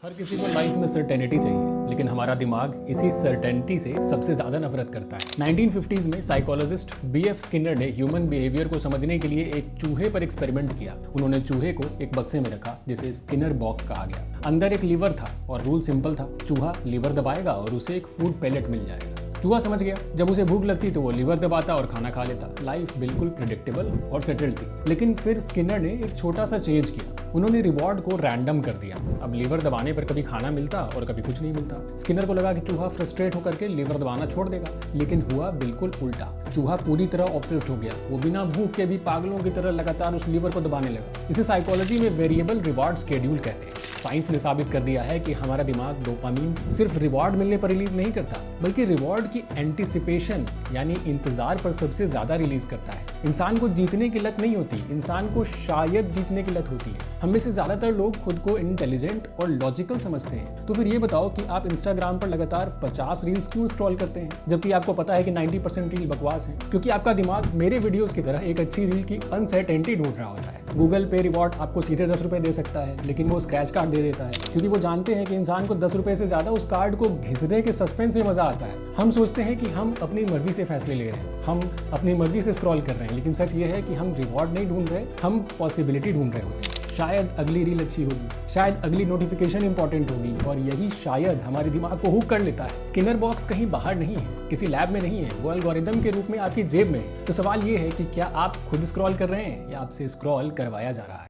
हर किसी को लाइफ में सर्टेनिटी चाहिए, लेकिन हमारा दिमाग इसी सर्टेनिटी से सबसे ज्यादा नफरत करता है। 1950s में साइकोलॉजिस्ट बीएफ स्किनर ने ह्यूमन बिहेवियर को समझने के लिए एक चूहे पर एक्सपेरिमेंट किया। उन्होंने चूहे को एक बक्से में रखा जिसे स्किनर बॉक्स कहा गया। अंदर एक लीवर था और रूल सिंपल था, चूहा लीवर दबाएगा और उसे एक फूड पैलेट मिल जाएगा। चूहा समझ गया, जब उसे भूख लगती तो वो लीवर दबाता और खाना खा लेता। लाइफ बिल्कुल प्रिडिक्टेबल और सेटल्ड थी। लेकिन फिर स्किनर ने एक छोटा सा चेंज किया। उन्होंने रिवॉर्ड को रैंडम कर दिया। अब लीवर दबाने पर कभी खाना मिलता और कभी कुछ नहीं मिलता। स्किनर को लगा कि चूहा फ्रस्ट्रेट होकर के लीवर दबाना छोड़ देगा, लेकिन हुआ बिल्कुल उल्टा। चूहा पूरी तरह ऑब्सेस्ड हो गया। वो बिना भूख के भी पागलों की तरह लगातार उस लीवर को दबाने लगा। इसे साइकोलॉजी में वेरिएबल रिवॉर्ड शेड्यूल कहते हैं। साइंस ने साबित कर दिया है कि हमारा दिमाग डोपामीन सिर्फ रिवॉर्ड मिलने पर रिलीज नहीं करता, बल्कि रिवॉर्ड की एंटिसिपेशन यानी इंतजार पर सबसे ज्यादा रिलीज करता है। इंसान को जीतने की लत नहीं होती, इंसान को शायद जीतने की लत होती है। हम में से ज्यादातर लोग खुद को इंटेलिजेंट और लॉजिकल समझते हैं। तो फिर ये बताओ कि आप इंस्टाग्राम पर लगातार 50 रील्स क्यों स्क्रॉल करते हैं, जबकि आपको पता है कि 90% रील बकवास है। क्योंकि आपका दिमाग मेरे वीडियोस की तरह एक अच्छी रील की अनसर्टेनिटी ढूंढ रहा होता है। गूगल पे रिवॉर्ड आपको सीधे 10 रुपए दे सकता है, लेकिन वो स्क्रैच कार्ड दे देता है, क्योंकि वो जानते हैं कि इंसान को 10 रुपए से ज्यादा उस कार्ड को घिसने के सस्पेंस में मजा आता है। हम सोचते हैं कि हम अपनी मर्जी से फैसले ले रहे हैं, हम अपनी मर्जी से स्क्रॉल कर रहे हैं, लेकिन सच ये है कि हम रिवॉर्ड नहीं ढूंढ रहे, हम पॉसिबिलिटी ढूंढ रहे होते हैं। शायद अगली रील अच्छी होगी, शायद अगली नोटिफिकेशन इंपॉर्टेंट होगी, और यही शायद हमारे दिमाग को हुक कर लेता है। स्किनर बॉक्स कहीं बाहर नहीं है, किसी लैब में नहीं है, वो एल्गोरिदम के रूप में आपकी जेब में है। तो सवाल ये है कि क्या आप खुद स्क्रॉल कर रहे हैं या आपसे स्क्रॉल करवाया जा रहा है।